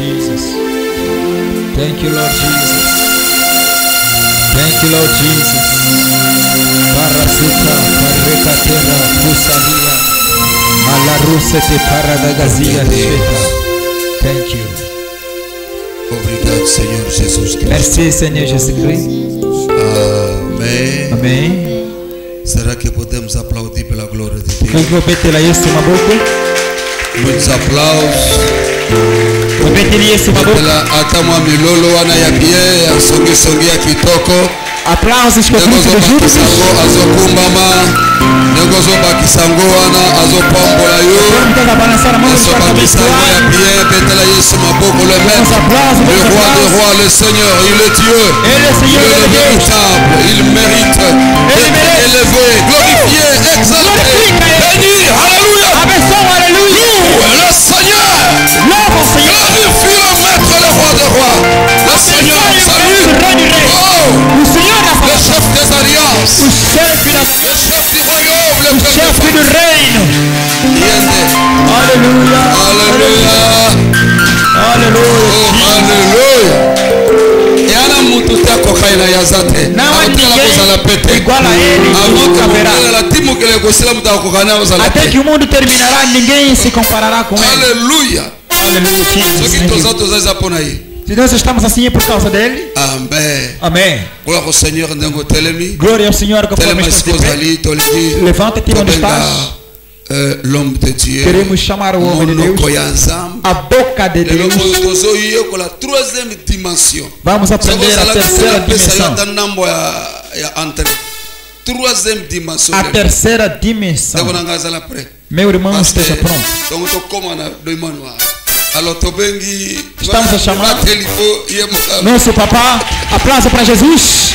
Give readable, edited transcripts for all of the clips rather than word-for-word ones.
Jesus. Thank you, Lord Jesus. Thank you, Lord Jesus. Parasuta, parekatera, kusalia, malarusete paradagazia sheta. Thank you. Obrigado, Senhor Jesus Cristo. Merci, Seigneur Jésus-Christ. Amém. Amém. Será que podemos aplaudir pela glória de Deus? Muitos aplausos. Até uma milolo ana ya bien ya songi ya kitoko. Aplausos que muito juntos. Azokumbama. Negozo bakisango ana azopambola yo. Azobakisango ya bien betela Yesu maboko le maître. Le roi des rois, le Seigneur, il est Dieu. Il est véritable, il mérite d'être élevé, glorifié, exalté, béni. Alléluia. Loué le Seigneur. Glorifie le maître, le roi des rois. Le Seigneur absolu. Oh, le chef des alliances. Le chef du royaume, le chef du règne. Alléluia. Alléluia. Alléluia. Alléluia. Et à la moutouté à cocaïna yazate. Até que o mundo terminará, ninguém se comparará com ele. Alléluia. Aleluia. Se nós estamos assim é por causa dele. Amém. Amém. Glória ao Senhor. Glória ao Senhor que levanta-te onde estás. L'homme de Dieu. Queremos chamar o homem de Deus. A boca de Deus. Vamos aprender a terceira dimensão. A terceira dimensão. Meu irmão esteja pronto. Estamos a chamar nosso papá. Aplauso para Jesus.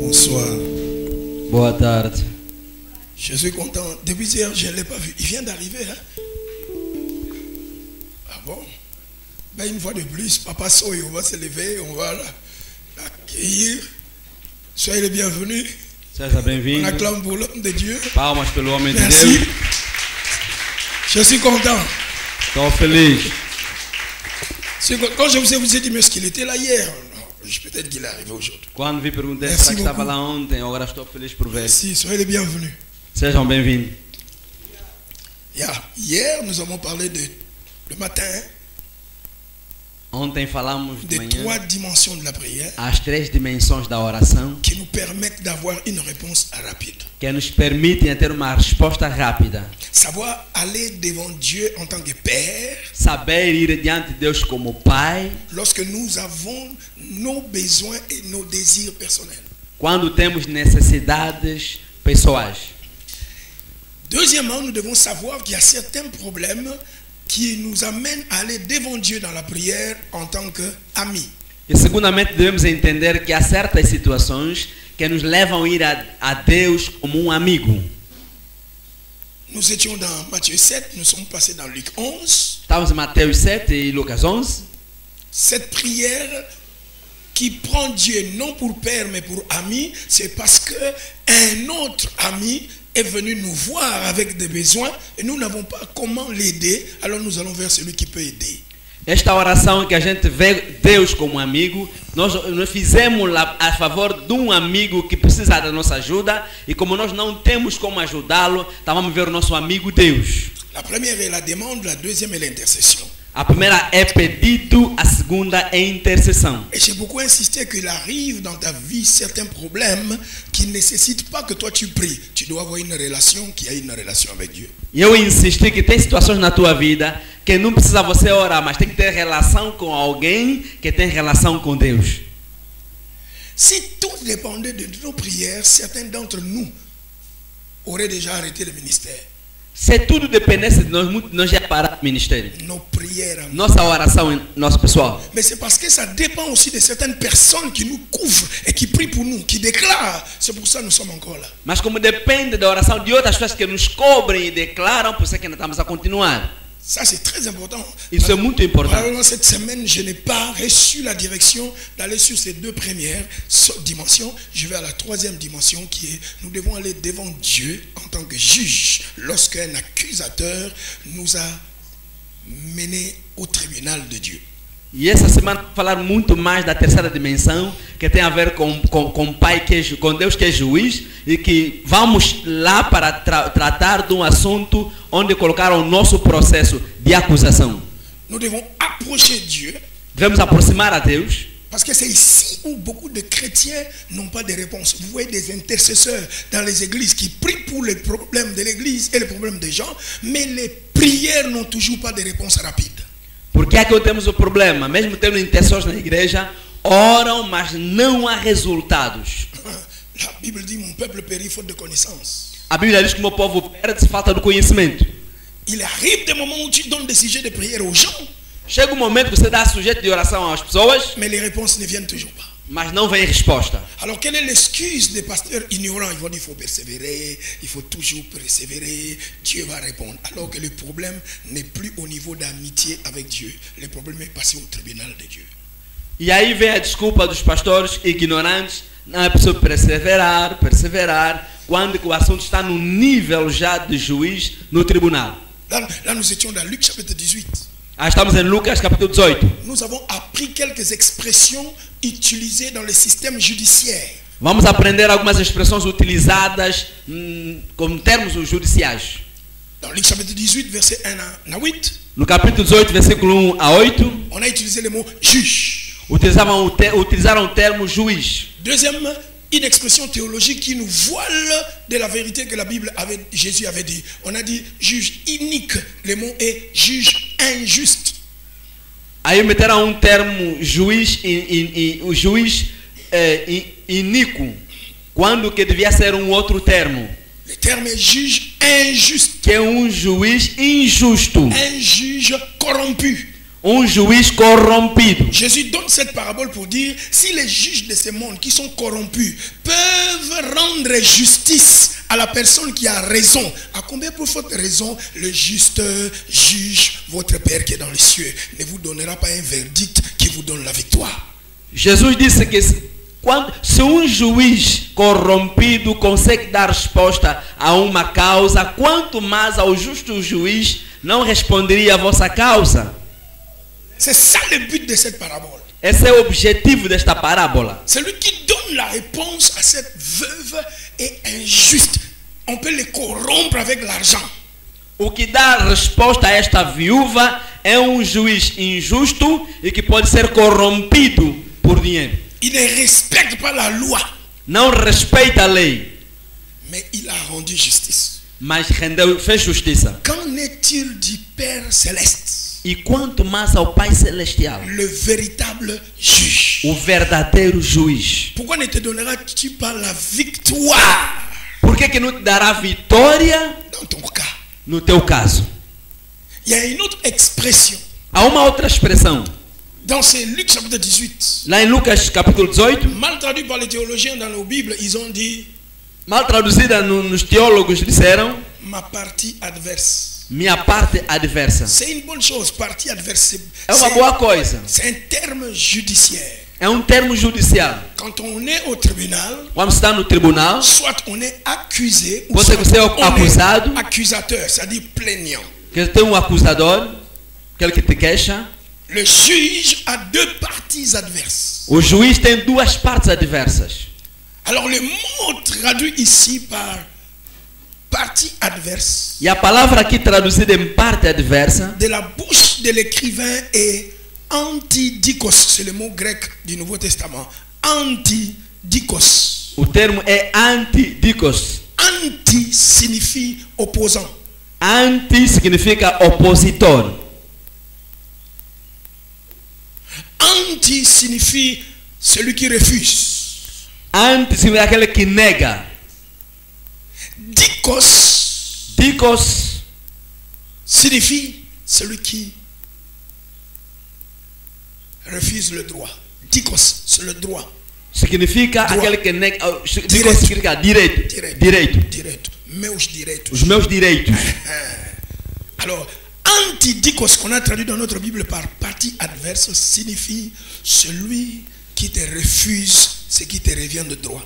Bonsoir. Boa tarde. Je suis content. Depuis hier, je ne l'ai pas vu. Il vient d'arriver. Hein? Ah bon? Ben, une fois de plus, Papa Soy, on va se lever, on va l'accueillir. Soyez les bienvenus. On acclame pour l'homme de Dieu. Merci. Je suis content. Quand je vous ai dit, mais est-ce qu'il était là hier? Peut-être qu'il est arrivé aujourd'hui. Merci beaucoup. Merci, soyez les bienvenus. Sejam bem-vindos. Hier, nous avons parlé le matin. Ontem falamos de manhã, 3 dimensions de la prière, as 3 dimensões da oração, qui nous permettent d'avoir une réponse rapide. Que nos permitem ter uma resposta rápida. Savoir aller devant Dieu en tant que Père. Saber ir diante de Deus como Pai. Lorsque nous avons nos besoins et nos désirs personnels. Quando temos necessidades pessoais. Deuxièmement, nous devons savoir qu'il y a certains problèmes qui nous amènent à aller devant Dieu dans la prière en tant qu'amis. E segundamente devemos entender que há certas situações que nos levam a ir a Deus como amigo. Nous étions dans Matthieu 7, nous sommes passés dans Luc 11. Estamos em Mateus 7 e Lucas 11. Cette prière qui prend Dieu non pour père mais pour ami, c'est parce que un autre ami est venu nous voir avec des besoins et nous n'avons pas comment l'aider, alors nous allons vers celui qui peut aider. Esta oração que a gente vê Deus como amigo, nós fizemos a favor de amigo que precisa da nossa ajuda, e como nós não temos como ajudá-lo, então vamos ver o nosso amigo Deus. La première est la demande, la deuxième est l'intercession. A primeira é pedido, a segunda é intercessão. Et j'ai beaucoup insisté qu'il arrive dans ta vie certains problèmes qui ne nécessitent pas que toi tu pries. Tu dois avoir une relation qui a une relation avec Dieu. E eu insisti que tem situações na tua vida que não precisa você orar, mas tem que ter relação com alguém que tem relação com Deus. Si tout dépendait de nos prières, certains d'entre nous auraient déjà arrêté le ministère. Se tudo dependesse de nós já parar o ministério. Nossa oração, nosso pessoal. Mais c'est parce que ça dépend aussi de certaines personnes qui nous couvrent et qui prient pour nous, qui déclarent. C'est pour ça que nous sommes encore là. Mas como depende da oração de outras pessoas que nos cobrem e declaram, por isso é que nós estamos a continuar. Ça c'est très important. Isso é muito importante. Alors, cette semaine, je n'ai pas reçu la direction d'aller sur ces deux premières dimensions. Je vais à la troisième dimension qui est, nous devons aller devant Dieu en tant que juge lorsqu'un accusateur nous a menés au tribunal de Dieu. E essa semana vou falar muito mais da terceira dimensão, que tem a ver com Pai, com Deus que é juiz, e que vamos lá para tratar de assunto onde colocar o nosso processo de acusação. Nous devons approcher Dieu. Devemos aproximar a Deus. Parce que c'est ici où beaucoup de chrétiens n'ont pas de réponse. Vous voyez des intercesseurs dans les églises qui prient pour les problèmes de l'église et les problèmes des gens, mais les prières n'ont toujours pas de réponse rapide. Porque aqui temos o problema, mesmo tendo intercessores na igreja, oram, mas não há resultados. La Bible dit mon peuple périt faute de connaissance. A Bíblia diz que o meu povo perde falta de conhecimento. Il arrive des moments où tu donnes des sujets de prière aux gens. Chega um momento que você dá sujeito de oração às pessoas, mais les réponses ne viennent toujours pas. Mas não vem resposta. Alors quelle est l'excuse des pasteurs ignorants? Ils vont dire il faut persévérer, il faut toujours persévérer, Dieu va répondre. Alors que le problème n'est plus au niveau d'amitié avec Dieu. Le problème est passé au tribunal de Dieu. E aí vem a desculpa dos pastores ignorantes. Não é preciso perseverar, quando o assunto está no nível já de juiz no tribunal. Là nous étions dans Luc chapitre 18. Estamos em Lucas capítulo 18. Nous avons appris quelques expressions utilisées dans le système judiciaire. Vamos aprender algumas expressões utilizadas com termos judiciais. Dans Luc chapitre 18 verset 1 à 8. No capítulo 18 versículo 1 a 8. On a utilisé le mot juge. Utilizaram o termo juiz. Deuxième, une expression théologique qui nous voile de la vérité que la Bible Jésus avait dit. On a dit juge inique. Le mot est juge injuste. Aí meteram termo juiz iníquo, quando que devia ser outro termo. Le terme est juge injuste. Que é juiz injusto. Un juge corrompu. Juiz corrompido. Jésus donne cette parabole pour dire si les juges de ce monde qui sont corrompus peuvent rendre justice à la personne qui a raison, à combien pour votre raison le juste juge, votre Père qui est dans les cieux, ne vous donnera pas un verdict qui vous donne la victoire. Jesus disse que se juiz corrompido consegue dar resposta a uma causa, quanto mais ao justo juiz não responderia a vossa causa. C'est ça le but de cette parabole. Esse é o objetivo desta parábola. Celui qui donne la réponse à cette veuve est injuste. On peut les corrompre avec l'argent. O que dá a resposta a esta viúva é juiz injusto e que pode ser corrompido por dinheiro. Il ne respecte pas la loi. Não respeita a lei. Mais il a rendu justice. Mas fez justiça. Qu'en est-il du Père céleste? E quanto mais ao Pai celestial, le véritable juge, o verdadeiro juiz. Pourquoi ne te donnera-tu pas la victoire? Por que não te dará vitória dans ton cas? No teu caso. Il y a une autre expression. Há uma outra expressão. Dans ce Luc chapitre 18. Lá em Lucas capítulo 18. Mal traduit par les théologiens dans nos Bibles, ils ont dit. Mal traduzida nos teólogos disseram. Ma partie adverse. Minha parte adversa. C'est une bonne chose, partie adverse. É uma boa coisa. C'est un terme judiciaire. É um termo judicial. Quand on est au tribunal, quando está no tribunal, soit on est accusé, ou você soit é acusado, accusateur, c'est-à-dire plaignant. Que tem um acusador, aquele que te queixa. Le juge a deux parties adverses. O juiz tem duas partes adversas. Alors le mot traduit ici par partie adverse. E a palavra aqui traduzida em parte adversa, de la bouche de l'écrivain est antidikos, c'est le mot grec du Nouveau Testament. Antidikos. O termo é antidikos. Anti signifie opposant. Anti significa opositor. Anti signifie celui qui refuse. Anti significa aquele que nega. Dikos. Dikos signifie celui qui refuse le droit. Dikos, c'est le droit. Significa droit. Aquele que nega. Dikos significa direito. Direito. Meus direitos. Os meus direitos. Alors, antidikos, qu'on a traduit dans notre Bible par partie adverse, signifie celui qui te refuse ce qui te revient de droit.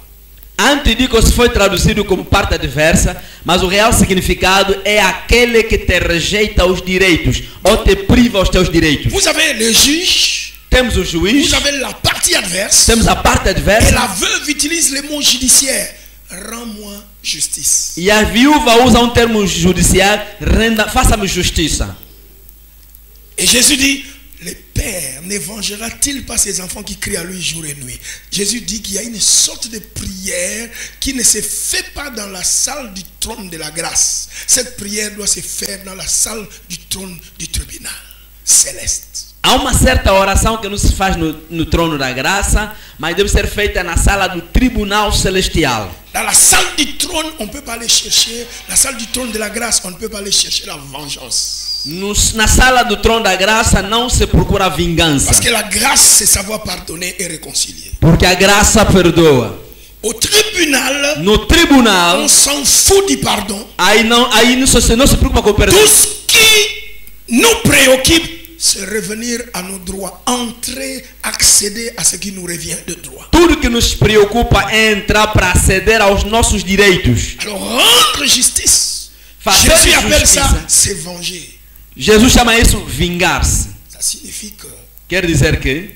Antidikos foi traduzido como parte adversa, mas o real significado é aquele que te rejeita os direitos ou te priva os teus direitos. Vous avez le juge. Temos o juiz. Vous avez la partie adverse. Temos a parte adversa. Et la veuve utilise le mot judiciaire. Rends-moi justice. E a viúva usa um termo judicial, faça-me justiça. Et Jésus dit, le père ne vengera-t-il pas ses enfants qui crient à lui jour et nuit? Jésus dit qu'il y a une sorte de prière qui ne se fait pas dans la salle du trône de la grâce. Cette prière doit se faire dans la salle du trône du tribunal céleste. Há uma certa oração que não se faz no trono da graça, mas deve ser feita na sala do tribunal celestial. Dans la salle du trône, on ne peut pas aller chercher, la salle du trône de la grâce, on ne peut pas aller chercher la vengeance. Na sala do trono da graça não se procura vingança. Parce que la grâce, c'est savoir pardonner et réconcilier. Porque a graça perdoa. Au tribunal, no tribunal, on s'en fout du pardon. Aí não se preocupa com o perdão. Tout ce qui nous préoccupe, c'est revenir à nos droits, entrer, accéder à ce qui nous revient de droit. Tudo que nos preocupa é entrar para aceder aos nossos direitos. Alors rendre justice. Jésus appelle ça se venger. Jesus chama isso vingar-se. Ça signifie que quer dizer que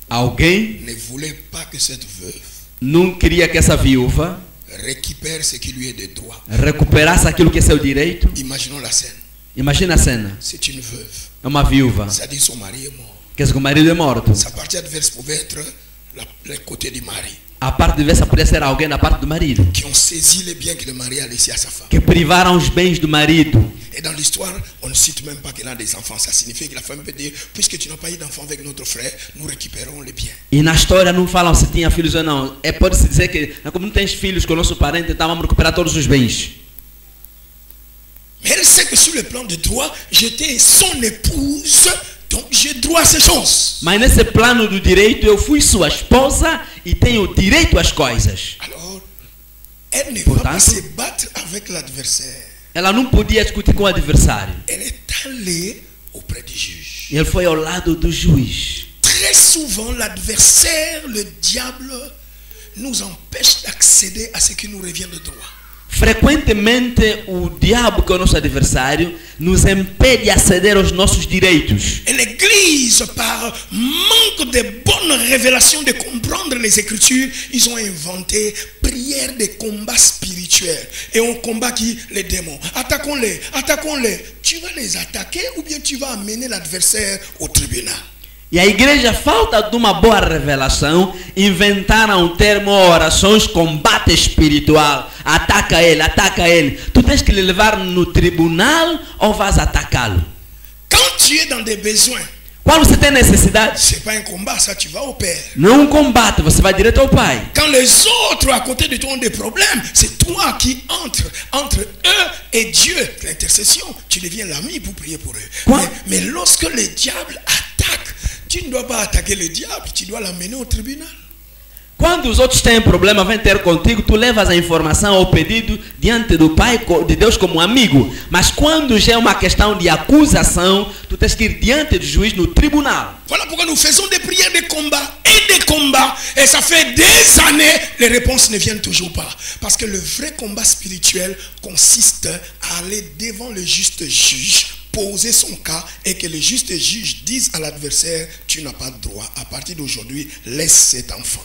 alguém ne voulait pas que cette veuve não queria que essa viúva récupère ce qui lui est de droit. Recuperasse aquilo que é seu direito. Imaginons la scène. Imagina a cena. C'est une veuve. É uma viúva. C'est-à-dire son mari est mort. Que o marido é morto. Sa partie adverse pouvait être le côté du mari. A parte adversa podia ser alguém da parte do marido. Qui ont saisi les biens que le mari a laissés à sa femme. Que privaram os bens do marido. Et dans l'histoire, on ne cite même pas qu'elle a des enfants. Ça signifie que la femme peut dire, puisque tu n'as pas eu d'enfants avec notre frère, nous récupérons les biens. E na história não falam se tinha filhos ou não. Pode-se dizer que, como não tens filhos com o nosso parente, então vamos recuperar todos os bens. Mais elle sait que sur le plan de droit, j'étais son épouse, donc j'ai droit à ces choses. Mas nesse plano do direito, eu fui sua esposa e tenho direito às coisas. Alors, elle ne va pas se battre avec l'adversaire. Ela não podia discutir com o adversário. Elle est allée auprès du juge. E ele foi ao lado do juiz. Très souvent, l'adversaire, le diable, nous empêche d'accéder à ce qui nous revient de droit. Frequentemente o diabo, que é o nosso adversário, nos impede de aceder aos nossos direitos. Et l'Église, par manque de bonne révélation de comprendre les Écritures, ils ont inventé prière de combat spirituel. Et on combat qui? Les démons. Attaquons-les, attaquons-les. Tu vas les attaquer ou bien tu vas amener l'adversaire au tribunal? E a igreja, falta de uma boa revelação, inventaram o termo orações combate espiritual. Ataca ele, ataca ele. Tu tens que lhe levar no tribunal ou vais atacá-lo? Quand tu es dans des besoins, quando você tem necessidade, c'est pas un combat, ça tu vas au Père. Não é um combate, você vai direto ao Pai. Quand les autres à côté de toi ont des problèmes, c'est toi qui entre eux et Dieu. L'intercession, tu deviens l'ami pour prier pour eux. Mais lorsque le diable attaque, tu ne dois pas attaquer le diable, tu dois l'amener au tribunal. Quando os outros têm problema, vêm ter contigo, tu levas a informação ou pedido diante do Pai de Deus como amigo. Mas quando já é uma questão de acusação, tu tens que ir diante do juiz no tribunal. Voilà pourquoi nous faisons des prières de combat et des combats. Et ça fait des années, les réponses ne viennent toujours pas. Parce que le vrai combat spirituel consiste à aller devant le juste juge, poser son cas et que le juste juge dise à l'adversaire, tu n'as pas de droit. À partir d'aujourd'hui, laisse cet enfant.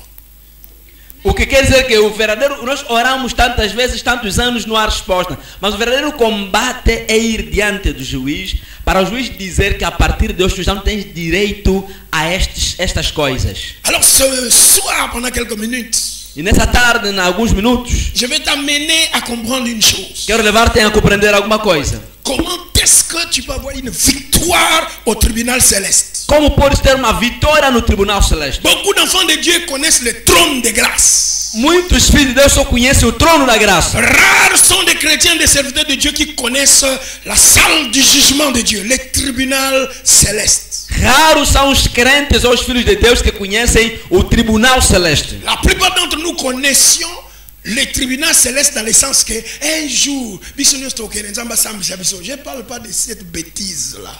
O que quer dizer que o verdadeiro, nós oramos tantas vezes, tantos anos, não há resposta. Mas o verdadeiro combate é ir diante do juiz, para o juiz dizer que a partir de hoje tu já não tens direito a estas coisas. Alors ce soir, pendant quelques minutes, e nessa tarde, em alguns minutos, je vais t'amener à comprendre une chose. Quero levar-te a compreender alguma coisa. Comment est-ce que tu peux avoir une victoire au tribunal céleste? Como podes ter uma vitória no tribunal celeste? Beaucoup d'enfants de Dieu connaissent le trône de grâce. Muitos filhos de Deus só conhecem o trono da graça. Rares sont des chrétiens, des serviteurs de Dieu qui connaissent la salle du jugement de Dieu, le tribunal céleste. Raros são os crentes ou os filhos de Deus que conhecem o tribunal celeste. La plupart d'entre nous connaissions le tribunal céleste dans le sens que un jour, je ne parle pas de cette bêtise là.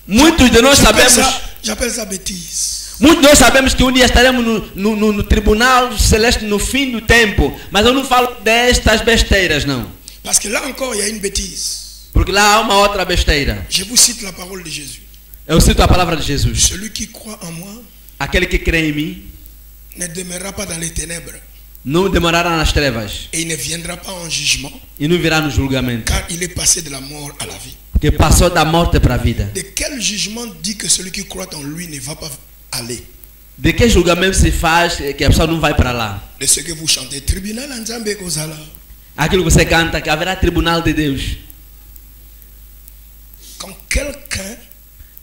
Muitos de nós sabemos. J'appelle ça bêtise. Muitos de nós sabemos que um dia estaremos no tribunal celeste no fim do tempo, mas eu não falo destas besteiras não. Parce que là encore il y a une bêtise. Porque lá há uma outra besteira. Je vous cite la parole de Jésus. Eu cito a palavra de Jesus. Celui qui croit en moi, aquele que crê em mim, ne demeurera pas dans les ténèbres. Não demorará nas trevas. Et il ne viendra pas en jugement. E não virá no julgamento. Car il est passé de la mort à la vie. Que passou da morte para a vida. De quel jugement dit que celui qui croit en lui ne va pas aller? De que julgamento se faz que a pessoa não vai para lá? De ce que vous chantez, tribunal Nzambe kozala. Aquilo que você canta, que haverá tribunal de Deus. Quand quelqu'un,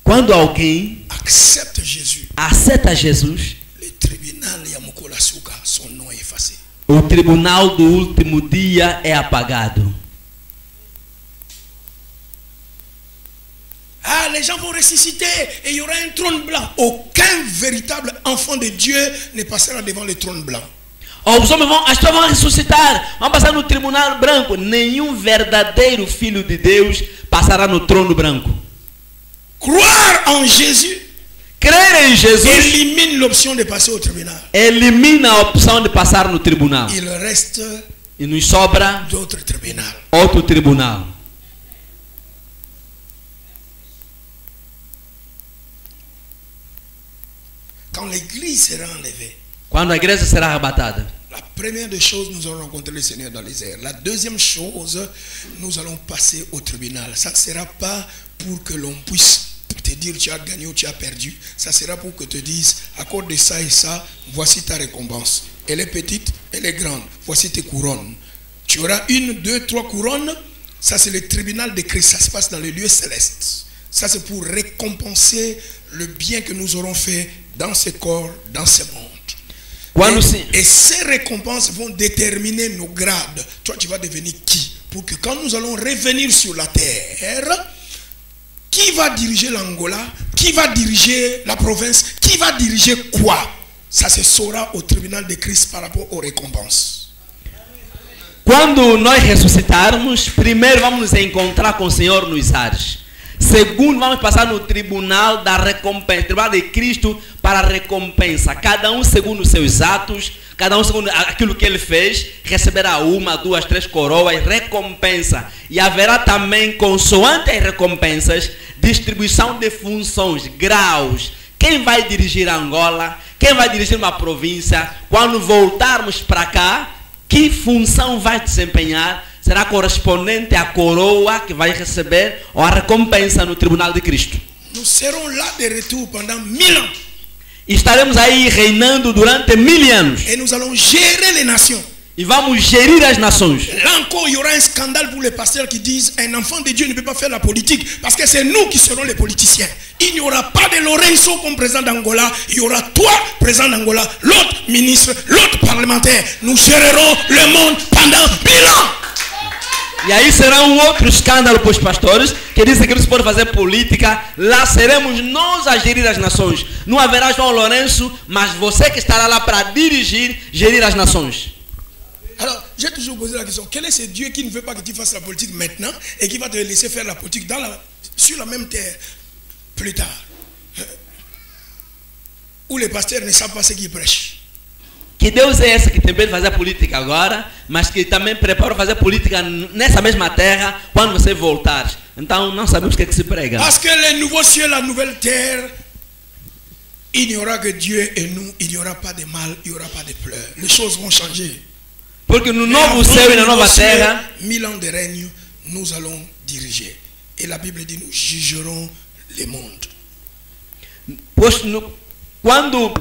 quando alguém accepte Jesus, aceita Jesus, le tribunal Yamukola Suka, son nom est effacé. O tribunal do último dia é apagado. Ah, les gens vont ressusciter et il y aura un trône blanc. Aucun véritable enfant de Dieu ne passera devant le trône blanc. Os homens vão, as pessoas vão ressuscitar, vão passar no tribunal branco. Nenhum verdadeiro filho de Deus passará no trono branco. Croire en Jésus, crer em Jesus, élimine l'option de passer au tribunal. Elimina a opção de passar no tribunal. Il reste e nos sobra d'autres tribunal. Outro tribunal. Quand l'église sera enlevée, quando a igreja será arrebatada, la première des choses, nous allons rencontrer le Seigneur dans les airs. La deuxième chose, nous allons passer au tribunal. Ça ne sera pas pour que l'on puisse te dire tu as gagné ou tu as perdu. Ça sera pour que te dise accorde ça et ça, voici ta récompense. Elle est petite, elle est grande. Voici tes couronnes. Tu auras 1, 2, 3 couronnes. Ça c'est le tribunal de Christ. Ça se passe dans les lieux célestes. Ça c'est pour récompenser le bien que nous aurons fait dans ce corps, dans ce monde. Et ces récompenses vont déterminer nos grades. Toi, tu vas devenir qui? Pour que quand nous allons revenir sur la terre, qui va diriger l'Angola? Qui va diriger la province? Qui va diriger quoi? Ça se saura au tribunal de Christ par rapport aux récompenses. Quando nós ressuscitarmos, primeiro vamos nos encontrar com o Senhor nos ares. Segundo, vamos passar no tribunal da recompensa, tribunal de Cristo para a recompensa. Cada um segundo os seus atos, cada um segundo aquilo que ele fez, receberá 1, 2, 3 coroas, recompensa. E haverá também, consoante as recompensas, distribuição de funções, graus. Quem vai dirigir Angola? Quem vai dirigir uma província? Quando voltarmos para cá, que função vai desempenhar? Será correspondente à coroa que vai receber ou à recompensa no tribunal de Cristo. Nous serons là de retour pendant 1000 ans. Estaremos aí reinando durante 1000 anos. Et nous allons gérer les nations. E vamos gerir as nações. Là encore, il y aura un scandale pour les pasteurs qui disent un enfant de Dieu ne peut pas faire la politique parce que c'est nous qui serons les politiciens. Il n'y aura pas de Lorenzo comme président d'Angola. Il y aura toi, président d'Angola, l'autre ministre, l'autre parlementaire. Nous gérerons le monde pendant 1000 ans. E aí será um outro escândalo para os pastores que dizem que não se pode fazer política. Lá seremos nós a gerir as nações. Não haverá João Lourenço, mas você que estará lá para dirigir, gerir as nações. Alors, j'ai toujours posé la question, quel est ce Dieu qui ne veut pas que tu fasses la politique maintenant et qui va te laisser faire la politique sur la même terre plus tard, où les pasteurs ne savent pas ce qu'ils prêchent? Que Deus é esse que tem medo de fazer política agora, mas que também prepara fazer política nessa mesma terra quando você voltar. Então não sabemos o que se prega. Parce que les nouveaux cieux, la nouvelle terre, il n'y aura que Dieu et nous, il n'y aura pas de mal, il n'y aura pas de pleurs. Les choses vont changer. Porque no novo céu e na nova terra, 1000 ans de règne, nous allons diriger. Et la Bible dit, nous jugerons le monde. Pois quando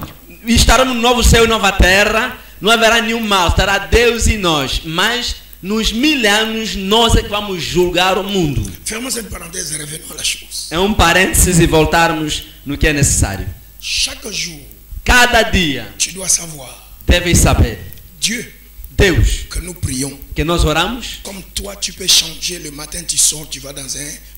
estaremos no novo céu e nova terra, não haverá nenhum mal, estará Deus e nós. Mas nos 1000 anos nós é que vamos julgar o mundo. Fermons cette parenthèse et revenons à la chose. É parênteses e voltarmos no que é necessário. Chaque jour, cada dia, tu dois savoir, deves saber, Dieu, Deus, que nous prions, que nós oramos. Comme toi, tu peux changer le matin, tu sors, tu vas dans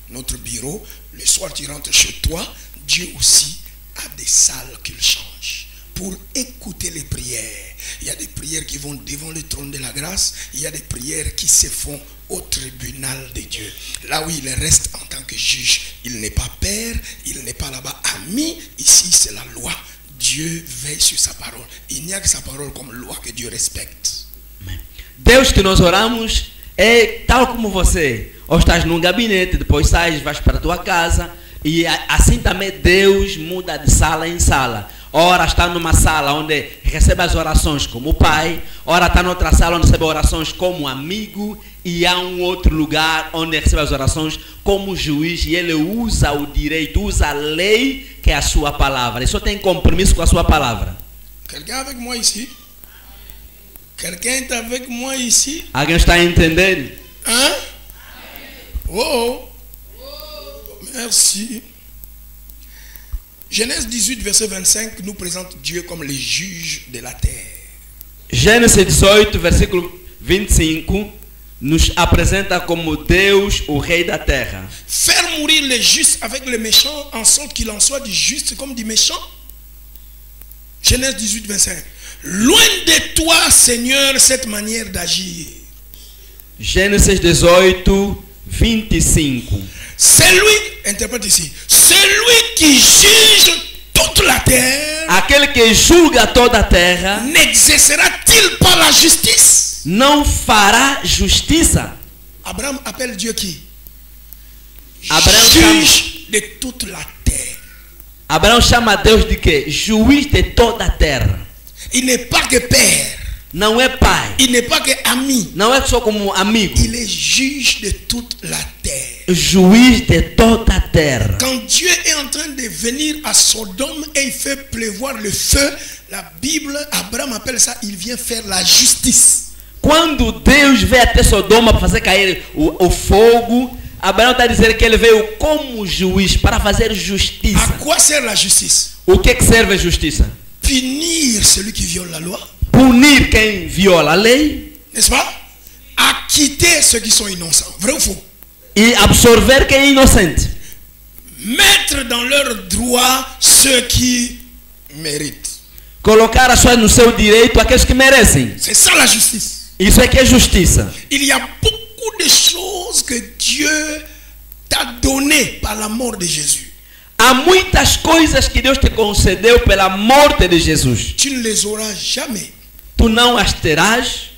notre bureau, le soir tu rentres chez toi. Dieu aussi a des salles qu'il change pour écouter les prières. Il y a des prières qui vont devant le trône de la grâce, il y a des prières qui se font au tribunal de Dieu. Là où il reste en tant que juge, il n'est pas père, il n'est pas là-bas ami, ici c'est la loi. Dieu veille sur sa parole. Il n'y a que sa parole comme loi que Dieu respecte. Deus que nós oramos é tal como você. Ou estás num gabinete, depois sais, vais para a tua casa. E assim também Deus muda de sala em sala. Ora está numa sala onde recebe as orações como pai. Ora está noutra sala onde recebe orações como amigo. E há outro lugar onde recebe as orações como juiz. E ele usa o direito, usa a lei que é a sua palavra. Ele só tem compromisso com a sua palavra. Quelqu'un avec moi ici? Quelqu'un est avec moi ici? Alguém está a entender? Hein? Oh! Merci. Genèse 18, verset 25 nous présente Dieu comme le juge de la terre. Gênesis 18, versículo 25 nos apresenta como Deus, o rei da terra. Faire mourir les justes avec les méchants en sorte qu'il en soit du juste comme du méchant. Genèse 18, 25. Loin de toi, Seigneur, cette manière d'agir. Gênesis 18, 25. Celui, interprète ici, celui qui juge toute la terre, aquele que julga toda a terra, n'exercera-t-il pas la justice? Não fará justiça? Abraham appelle Dieu qui? Abraão juge de toute la terre. Abraão chama Deus de quê? Juiz de toda a terra. Il n'est pas que père. Não é pai. Il n'est pas que ami. Não é só como amigo. Il est juge de toute la terre. Juiz de toda a terra. Quand Dieu est en train de venir à Sodome et il fait pleuvoir le feu, la Bible, Abraham appelle ça, il vient faire la justice. Quando Deus veio até Sodoma para fazer cair o fogo, Abraão está a dizer que ele veio como juiz para fazer justiça. À quoi sert la justice? O que serve a justiça? Punir celui qui viole la loi. Punir quem viola a lei. N'est-ce pas? Acquitter ceux qui sont innocents. Vrai ou faux? E absorver quem é inocente. Mettre dans leur droit ceux qui méritent. Colocar as pessoas no seu direito aqueles que merecem. C'est ça la justice. Isso é que é justiça. Il y a beaucoup de choses que Dieu t'a données par la mort de Jésus. Há muitas coisas que Deus te concedeu pela morte de Jesus. Tu ne les auras jamais. Tu não as terás.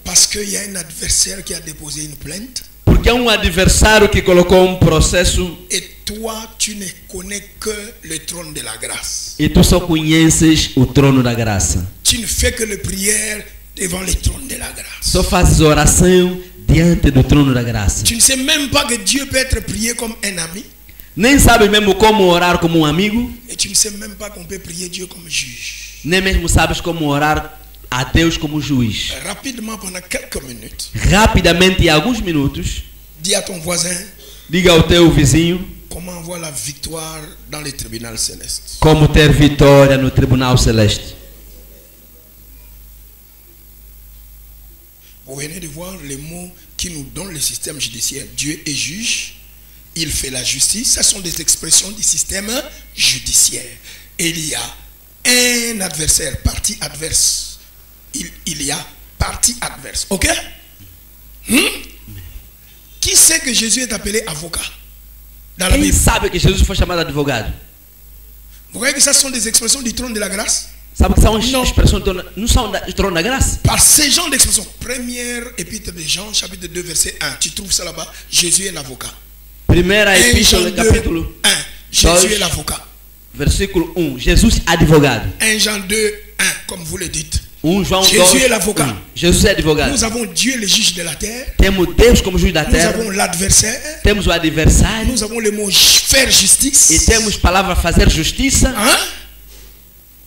Parce qu'il y a un adversaire qui a déposé une plainte. Porque é adversário que colocou processo. Et toi, tu ne connais que le trône de la grâce. E tu só conheces o trono da graça. Tu ne fais que les prières devant le trône de la grâce. Só fazes oração diante do trono da graça. Tu ne sais même pas que Dieu peut être prié comme un ami. Nem sabes mesmo como orar como amigo. Et tu ne sais même pas qu'on peut prier Dieu comme juge. Nem mesmo sabes como orar a Deus como juiz. Rapidement, pendant quelques minutes. Rapidamente, em alguns minutos. Dis à ton voisin. Diga ao teu vizinho. Comment avoir la victoire dans le tribunal céleste. Como ter vitória no tribunal celeste. Vous venez de voir les mots qui nous donne le système judiciaire. Dieu est juge, il fait la justice. Ce sont des expressions du système judiciaire. Et il y a un adversaire, partie adverse. Il y a partie adverse. Ok? Qui sait que Jésus est appelé avocat dans la Bible? Quem sabe que Jesus foi chamado advogado? Vous voyez que ça sont des expressions du trône de la grâce? Sabe que são expressões não são do trono da graça? Par ces genres d'expressions. Première épître de Jean, chapitre 2, verset 1. Tu trouves ça là-bas? Jésus est l'avocat. Primeira epístola, capítulo 1. Jésus est l'avocat. Versículo 1. Jesus advogado. 1 Jean 2, 1, comme vous le dites. João Jésus 2, est l'avocat. Jesus é advogado. Nous avons Dieu, le juge de la terre. Temos Deus como juiz da Nous terra. avons l'adversaire. Temos o adversário. Nous avons le mot faire justice. E temos palavra fazer justiça.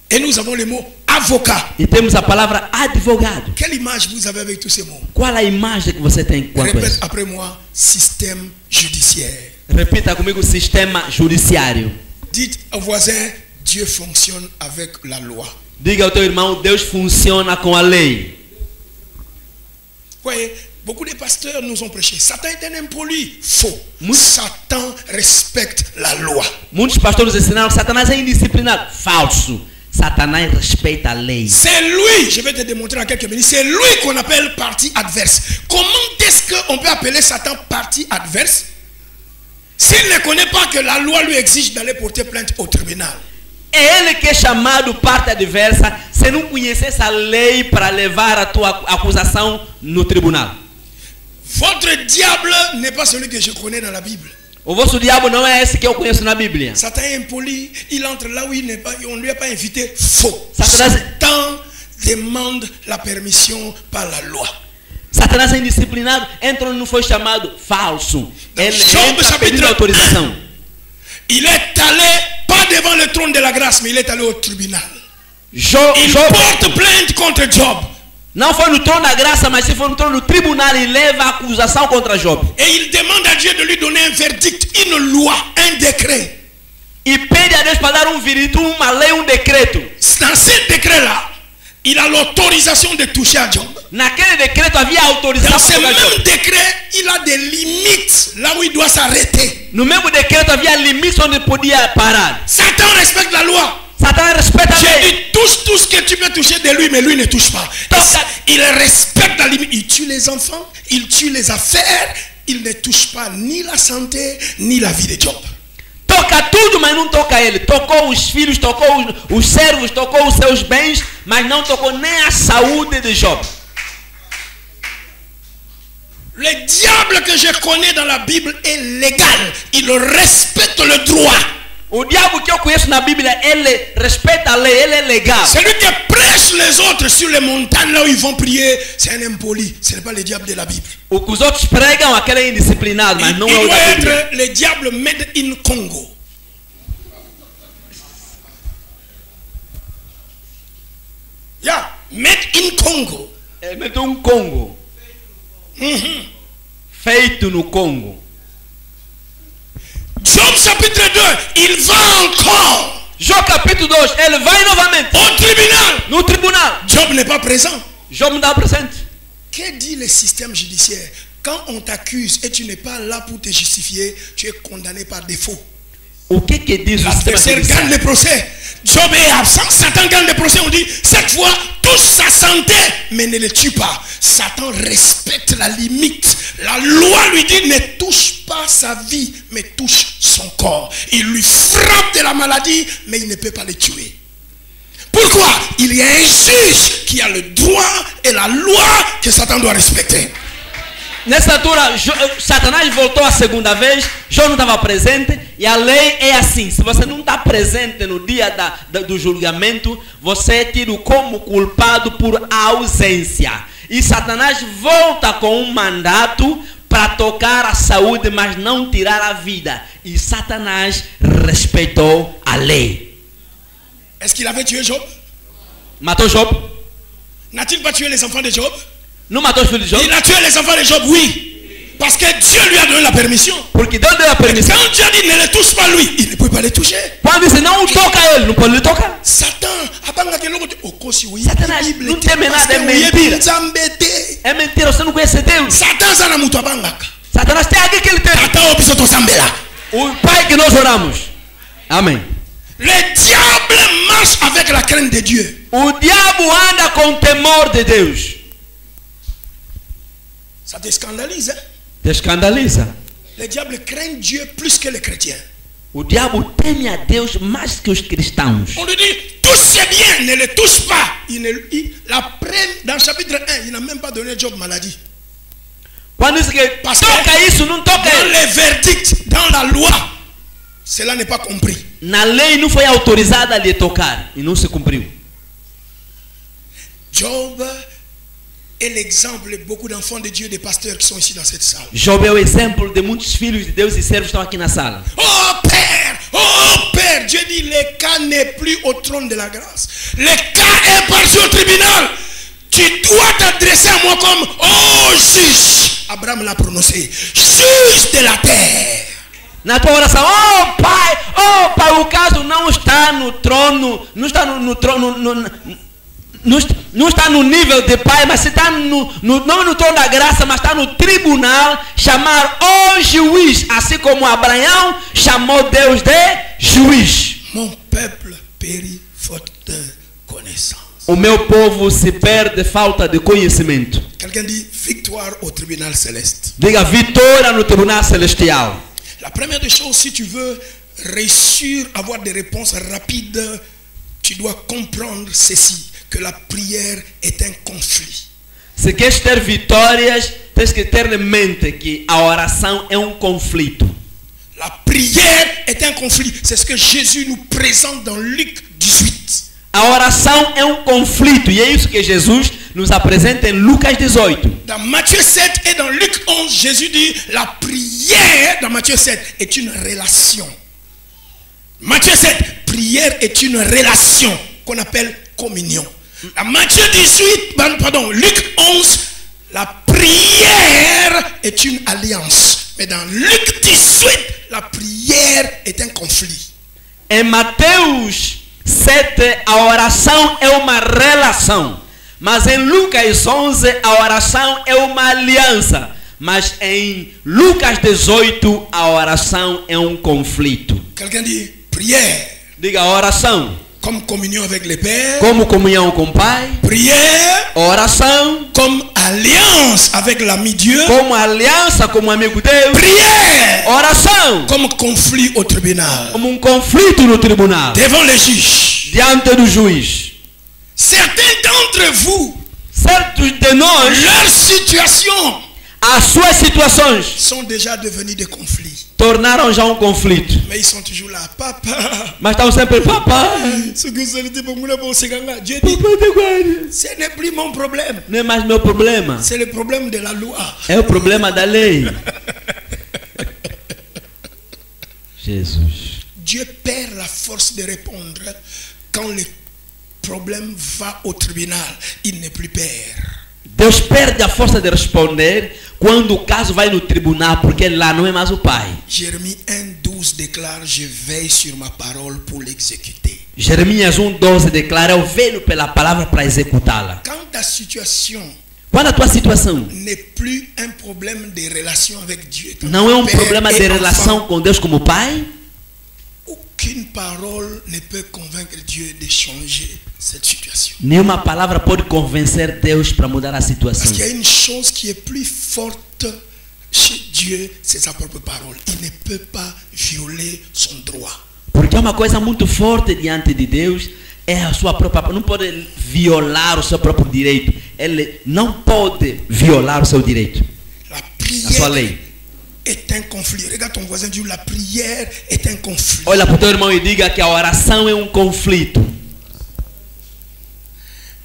Et nous avons le mot avocat. E temos a palavra advogado. Quelle image vous avez avec tous ces mots? Qual a imagem que você tem quanto a Répète isso? après moi, système judiciaire. Repita comigo, sistema judiciário. Dites au voisin, Dieu fonctionne avec la loi. Diga ao teu irmão, Deus funciona com a lei. Voyez, beaucoup de pasteurs nous ont prêché. Satan est un impoli. Faux. Satan respecte la loi. Muitos pastores ensinaram que Satanás é indisciplinado. Falso. Satanás respeita a lei. C'est lui, je vais te démontrer en quelques minutes, c'est lui qu'on appelle partie adverse. Comment est-ce qu'on peut appeler Satan partie adverse s'il ne connaît pas que la loi lui exige d'aller porter plainte au tribunal? É ele que é chamado parte adversa se não conhecesse a lei para levar a tua acusação no tribunal. Votre diable n'est pas celui que je connais dans la Bible. O vosso diabo não é esse que eu conheço na Bíblia. Satan est impoli, il entre là où il n'est pas, on ne lui a pas invité. Faux. Satanás demande la permission par la loi. Satanás é indisciplinado, entra onde não foi chamado. Falso. Ele entra pedindo autorização. Il est allé pas devant le trône de la grâce, mais il est allé au tribunal. Il porte plainte contre Job. Não foi no trono da graça, mas se for no trono do tribunal, ele leva a acusação contra Job. Et il demande à Dieu de lui donner un verdict, une loi, un décret. E pede a Deus para dar veredito, uma lei, decreto. Dans ce décret-là, il a l'autorisation de toucher à Job. Naquele decreto havia autorização. Dans ce même décret, il a des limites là où il doit s'arrêter. No mesmo decreto havia limites onde podia parar. Satan respecte la loi. Satan respecte a lei. J'ai dit touche tout ce que tu peux toucher de lui, mais lui ne touche pas. Il respecte la limite. Il tue les enfants, il tue les affaires, il ne touche pas ni la santé ni la vie de Job. Toca tudo, mas não toca ele. Tocou os filhos, tocou os servos, tocou os seus bens, mas não tocou nem a saúde de Job. Le diable que je connais dans la Bible est légal. Il respecte le droit. O diabo que eu conheço na Bíblia, ele respeita a lei, ele é legal. Celui qui prêche les autres sur les montagnes là où ils vont prier, c'est un impoli. Ce n'est pas le diable de la Bible. O que os outros pregam, aquele é indisciplinado, mas não é o da Bíblia. Il doit être le diable made in Congo. Yeah, made in Congo. É made in Congo. Feito no Congo. Job chapitre 2, il va encore. Job capítulo 2, ele vai novamente. Au tribunal. No tribunal. Job n'est pas présent. Job não está presente. Que dit le système judiciaire? Quand on t'accuse et tu n'es pas là pour te justifier, tu es condamné par défaut. O que diz o sistema judiciaire? Gagne le procès. Job est absent, Satan gagne le procès. On dit, cette fois, touche sa santé, mais ne le tue pas. Satan respecte la limite. La loi lui dit, ne touche pas sa vie, mais touche son corps. Il lui frappe de la maladie, mais il ne peut pas le tuer. Pourquoi? Il y a un juge qui a le droit et la loi que Satan doit respecter. Nessa altura, Satanás voltou a segunda vez, Job não estava presente, e a lei é assim: se você não está presente no dia do julgamento, você é tido como culpado por ausência. E Satanás volta com um mandato para tocar a saúde, mas não tirar a vida. E Satanás respeitou a lei. Est-ce qu'il avait tué Job? Matou Job? N'a-t-il pas tué les enfants de Job? Não matou os filhos de Job? Il a tué les enfants de Job, oui. Parce que Dieu lui a donné la permission. Porque Deus deu a permissão. Quand Dieu a dit ne le touche pas lui, il ne peut pas le toucher. Quando disse não toca ele, não pode lhe tocar. Satan, Satanás não teme nada, é mentira. É mentira, você não conhece Deus. Satanás tem alguém que ele tem. O Pai que nós oramos. Amém. Le diable marche avec la crainte de Dieu. O diabo anda com o temor de Deus. Ça te scandalise, hein? Te escandaliza. Le diable craint Dieu plus que les chrétiens. O diabo teme a Deus mais que os cristãos. On lui dit, touche ses biens, ne le touche pas. Dans le chapitre 1, il n'a même pas donné Job maladie. Quando diz que toca isso, não toca. Dans les verdicts, dans la loi, cela n'est pas compris. Na lei não foi autorizada a lhe tocar e não se cumpriu. Job est l'exemple de beaucoup d'enfants de Dieu, des pasteurs qui sont ici dans cette salle. Job é o exemplo de muitos filhos de Deus e servos que estão aqui na sala. Oh Père, Dieu dit le cas n'est plus au trône de la grâce. Le cas est parti au tribunal. Tu dois t'adresser à moi comme juge. Abraham l'a prononcé. Juge de la terre. Na tua oração, pai, o caso não está no trono, não está no trono, não está no nível de pai, mas está não no trono da graça, mas está no tribunal, chamar o juiz, assim como Abraão chamou Deus de juiz. Mon peuple périt faute de connaissance. O meu povo se perde falta de conhecimento. Quelqu'un dit victoire au tribunal céleste. Diga vitória no tribunal celestial. La première des choses, si tu veux réussir à avoir des réponses rapides, tu dois comprendre ceci, que la prière est un conflit. Se queres ter vitórias, tens que ter em mente que a oração é um conflito. La prière est un conflit. C'est ce que Jésus nous présente dans Luc 18. A oração é um conflito e é isso que Jesus nos apresenta em Lucas 18. Dans Matthieu 7 et dans Luc 11, Jésus dit la prière dans Matthieu 7 est une relation. Matthieu 7, prière est une relation qu'on appelle communion. Dans Matthieu 18, Luc 11, la prière est une alliance. Mais dans Luc 18, la prière est un conflit. Em Mateus 7, a oração é uma relação. Mas em Lucas 11, a oração é uma aliança. Mas em Lucas 18, a oração é um conflito. Quelqu'un dit prière. Diga oração. Comme communion avec le Père. Como comunhão com o Pai. Prière. Oração. Comme alliance avec l'ami Dieu. Como aliança com o amigo Deus. Prière. Oração. Comme conflit au tribunal. Como conflito no tribunal. Devant le juge. Diante do juiz. Certains d'entre vous. Certos de nós. Leur situation. As suas situações. Sont déjà devenues des conflits. Tornaram já um conflito. Mais ils sont toujours là, papa. Mas estão sempre, papai. Ce n'est plus mon problème. Não é mais meu problema. C'est le problème de la loi. É o problema da lei. Jesus. Dieu perd la force de répondre quand le problème va au tribunal. Il n'est plus père. Deus perde a força de responder quando o caso vai no tribunal, porque lá não é mais o pai. Jérémie 1:12 déclare: je veille sur ma parole pour l'exécuter. Jeremias 1:12 declara: eu velho pela palavra para executá-la. Quand ta situation Quando a tua situação n'est plus un problème de relation avec Dieu, não é um problema de relação com Deus como pai, aucune parole ne peut convaincre Dieu de changer cette situation. Nenhuma palavra pode convencer Deus para mudar a situação. Parce qu'il y a une chose qui est plus forte chez Dieu, c'est sa propre parole. Il ne peut pas violer son droit. Porque é uma coisa muito forte diante de Deus, é a sua própria, não pode violar o seu próprio direito. Ele não pode violar o seu direito. La a sua lei. est un conflit. Regarde ton voisin, dis la prière est un conflit. Olha para o teu irmão e diga que a oração é um conflito.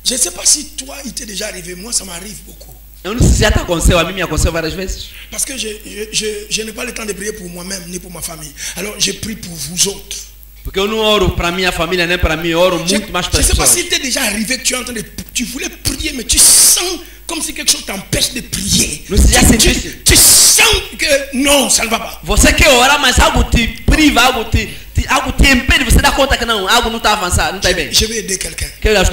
Je ne sais pas si toi, il t'est déjà arrivé. Moi, ça m'arrive beaucoup. Eu não sei se já te aconteceu, a mim me aconteceu várias vezes. Parce que je n'ai pas le temps de prier pour moi-même ni pour ma famille. Alors, je prie pour vous autres. Porque eu não oro para minha família nem para mim, eu oro muito mais para as pessoas. Je ne sais pas si t'est déjà arrivé que tu tu voulais prier, mais tu sens comme si quelque chose t'empêche de prier. Tu sens que non, ça ne va pas. Você quer orar, mas algo te priva, algo te impede. Você dá conta que não, algo não está avançando, não está bem. Je vais aider quelqu'un. Tu as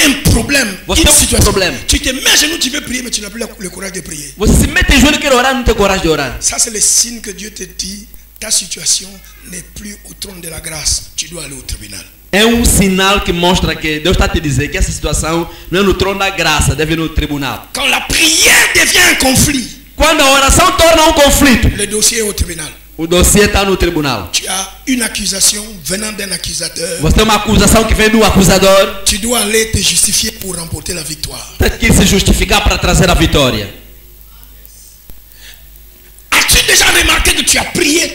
un problème, une situation. Tu te mets à genoux, tu veux prier, mais tu n'as plus le courage de prier. Você se mete em joelho e quer orar, não tem coragem de orar. Ça, c'est le signe que Dieu te dit, ta situation n'est plus au trône de la grâce. Tu dois aller au tribunal. É sinal que mostra que Deus está te dizendo que essa situação não é no trono da graça, deve ir no tribunal. Quand la prière devient un conflit, quando a oração torna conflito, le dossier est au tribunal. O dossiê está no tribunal. Tu as une accusation venant d'un accusateur. Você tem uma acusação que vem do acusador. Tu dois aller te justifier pour remporter la victoire. Tem que se justificar para trazer a vitória. As-tu déjà remarqué que tu as prié,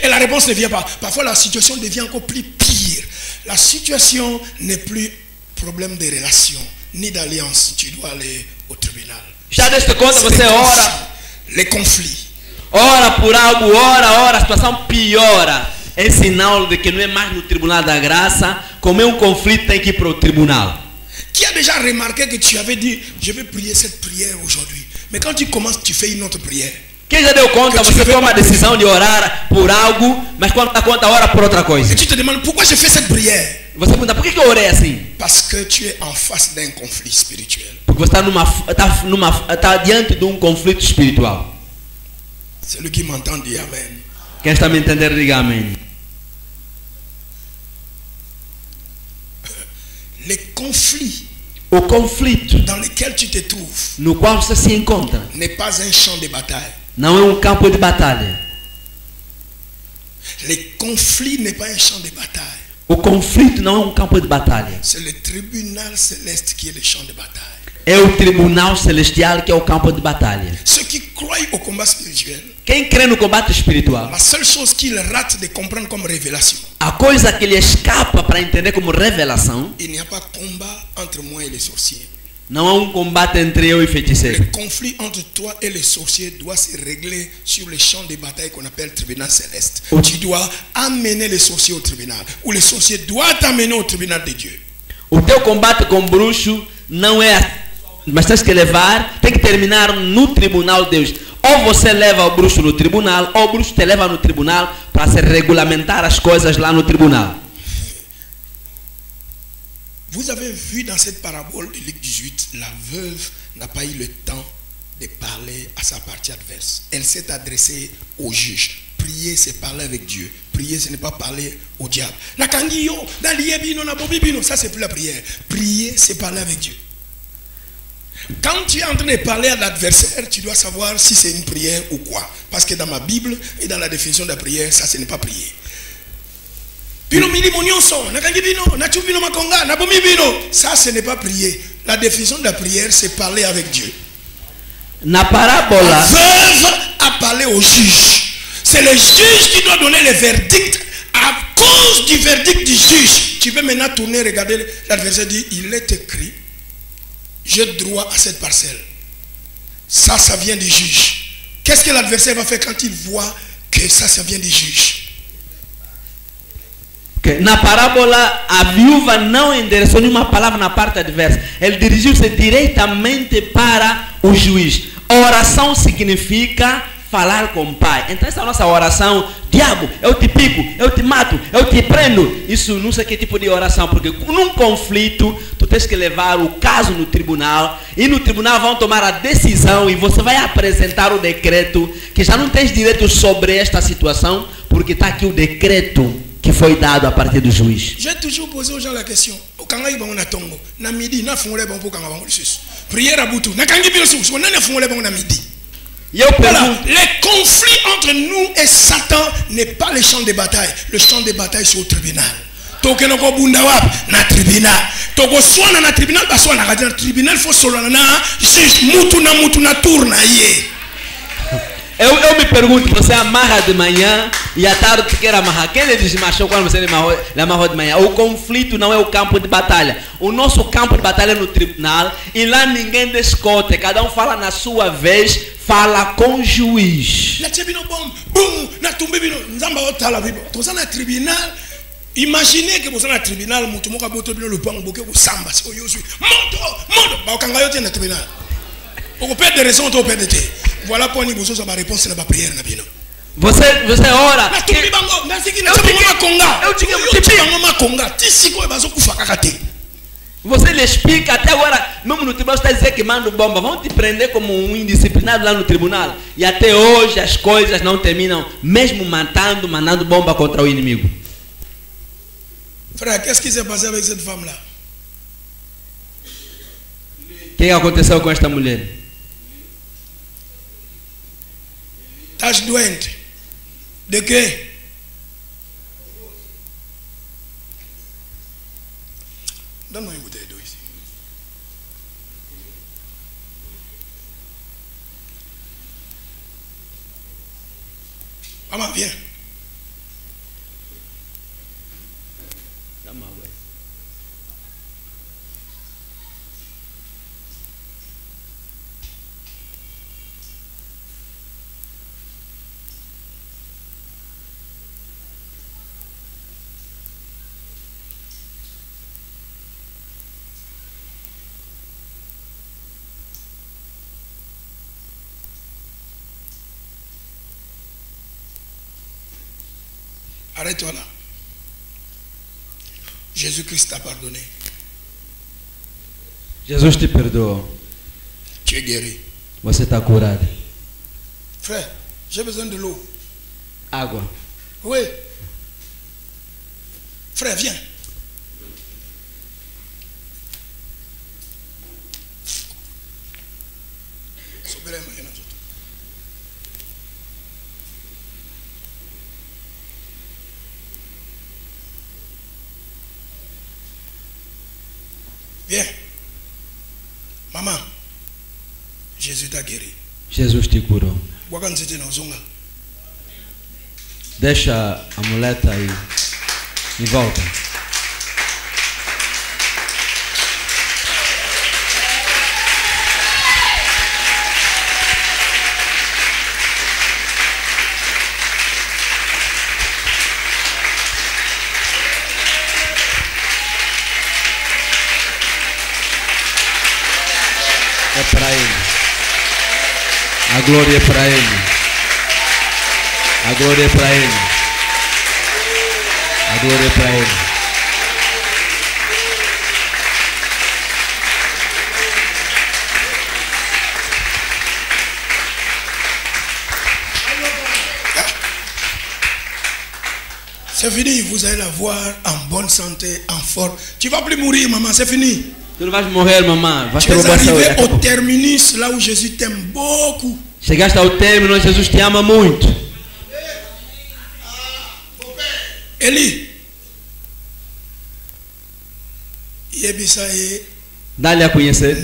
et la réponse ne vient pas? Parfois la situation devient encore plus pire. La situation n'est plus problème de relation, ni d'alliance. Tu dois aller au tribunal. Já deste conta, você ora. Les conflits. Ora por algo, ora, a situação piora. É sinal de que não é mais no tribunal da graça. Como é conflito, tem que ir para o tribunal. Qui a déjà remarqué que tu avais dit, je vais prier cette prière aujourd'hui. Mais quand tu commences, tu fais une autre prière. Quem já deu conta, você toma a decisão de orar por algo, mas quando dá conta, ora por outra coisa. Et tu te demandes, pourquoi je fais cette prière? Você pergunta, por que eu orei assim? Parce que tu es en face d'un conflit spirituel. Porque você está diante de conflito espiritual. Celui qui m'entend dit amen. Quem está me entendendo, diga amém. Les conflits, o conflito dans lequel tu te trouves, no qual você se encontra, n'est pas un champ de bataille. Não é campo de batalha. Les conflits n'est pas un champ de bataille. O conflito não é campo de batalha. C'est le tribunal céleste qui est le champ de bataille. É o tribunal celestial que é o campo de batalha. Ceux qui croient au combat spirituel, quem crê no combate espiritual, la seule chose qu'ils ratent de comprendre comme révélation, a coisa que lhe escapa para entender como revelação, il n'y a pas combat entre moi et les sorciers. Não há combate entre eu e feiticeiro. Le conflit entre toi et les sorciers doit se régler sur le champ de bataille qu'on appelle tribunal céleste. Tu dois amener les sorciers au tribunal, ou les sorciers doivent t'amener au tribunal de Dieu. O teu combate com bruxo não é, mas tens que levar, tem que terminar no tribunal de Deus. Ou você leva o bruxo no tribunal, ou o bruxo te leva no tribunal para se regulamentar as coisas lá no tribunal. Vous avez vu dans cette parabole de Luc 18, la veuve n'a pas eu le temps de parler à sa partie adverse. Elle s'est adressée au juge. Prier, c'est parler avec Dieu. Prier, ce n'est pas parler au diable. Ça, c'est plus la prière. Prier, c'est parler avec Dieu. Quand tu es en train de parler à l'adversaire, tu dois savoir si c'est une prière ou quoi. Parce que dans ma Bible et dans la définition de la prière, ça, ce n'est pas prier. Ça, ce n'est pas prier. La définition de la prière, c'est parler avec Dieu. La parabole. La veuve a parlé au juge. C'est le juge qui doit donner le verdict. À cause du verdict du juge, tu peux maintenant tourner, regarder l'adversaire, dire, il est écrit, j'ai droit à cette parcelle. Ça vient du juge. Qu'est-ce que l'adversaire va faire quand il voit que ça vient du juge? Na parábola, a viúva não endereçou nenhuma palavra na parte adversa. Ele dirigiu-se diretamente para o juiz. Oração significa falar com o Pai. Então essa é a nossa oração. Diabo, eu te pico, eu te mato, eu te prendo. Isso não sei que tipo de oração, porque num conflito, tu tens que levar o caso no tribunal. E no tribunal vão tomar a decisão e você vai apresentar o decreto, que já não tens direito sobre esta situação, porque está aqui o decreto que foi dado a partir do juiz. J'ai toujours posé aux gens la question. Kangai bango na tongo, na midi na fungole bango kanga bango sus. Prière à butu, na kangi bilo sus, na fungole bango na midi. Voilà, les conflits entre nous et Satan n'est pas le champ de bataille. Le champ de bataille c'est au tribunal. Toke no ko bunda wap na tribunal. Toko swana na tribunal ba swana na tribunal fo solo na juge mutu na tourna ye. Eu me pergunto, você amarra de manhã e à tarde você quer amarrar. Quem lhe desmachou quando você amarrou de manhã? O conflito não é o campo de batalha. O nosso campo de batalha é no tribunal e lá ninguém discute. Cada fala na sua vez, fala com o juiz. Na tribunal, Imaginez que vous êtes dans le tribunal, vous avez le pan, vous avez samba, vous perdez des raisons, vous perdez. Voilà pour nous, vous avez ma réponse à la prière. Você ora. Você lhe explica até agora, mesmo no tribunal está dizendo que manda bomba, vão te prender como um indisciplinado lá no tribunal. E até hoje as coisas não terminam, mesmo mandando bomba contra o inimigo. Frère, qu'est-ce qui s'est passé avec cette femme-là? O que aconteceu com esta mulher? Tache doente. De quê? Donne-moi une bouteille d'eau ici. Maman, viens. Arrête-toi là. Jésus-Christ t'a pardonné. Jesus te perdoou. Tu es guéri. Você está curado. Frère, j'ai besoin de l'eau. Água. Oui. Frère, viens. Viens. Maman, Jésus t'a guéri. Jesus te curou. Deixa a muleta aí e volta. É para Ele. A glória é para Ele. A glória é para Ele. A glória é para Ele. C'est fini, vous allez la voir en bonne santé, en forme. Tu ne vas plus mourir, maman, c'est fini. Tu não vais morrer, mamãe. Tu es arrivé au terminus, là où Jésus t'aime beaucoup. Chegaste ao término, Jesus te ama muito. Eli. Dá-lhe a conhecer.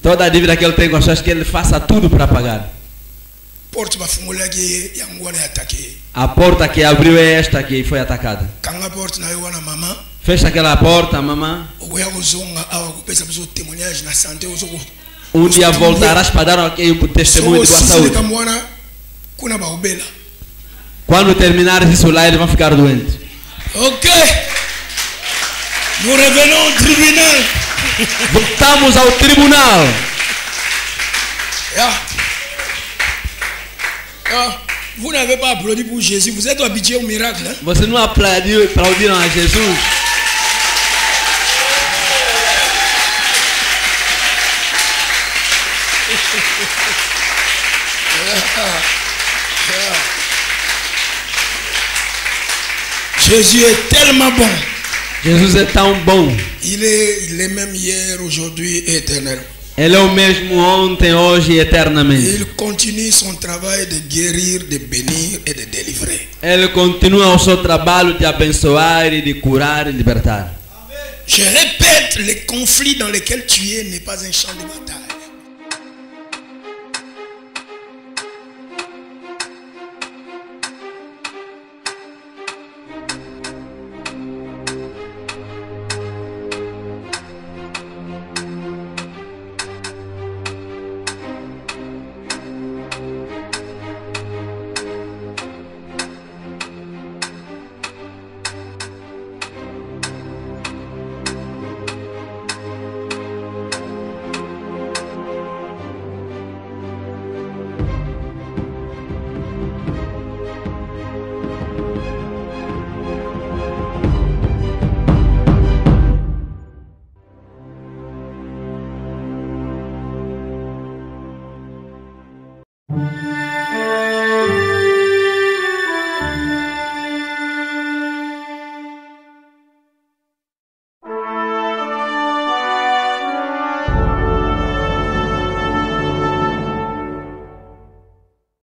Toda a dívida que ele tem com as pessoas, que ele faça tudo para pagar. A porta que abriu é esta que foi atacada. Fecha aquela porta, mamãe. Um dia voltarás para dar aqui o testemunho de tua saúde. Quando terminares isso lá, eles vão ficar doentes. Ok. Nous revenons au tribunal. Voltamos ao tribunal. Vous n'avez pas applaudi pour Jésus. Vous êtes habitué au miracle. Hein? Você não aplaudiu a Jesus. Jésus est tellement bon. Jesus é tão bom. Il est même hier, aujourd'hui et éternel. Ele é o mesmo ontem, hoje e eternamente. Il continue son travail de guérir, de bénir et de délivrer. Ele continua o seu trabalho de abençoar e de curar e libertar. Je répète, les conflits dans lesquels tu es n'est pas un champ de bataille.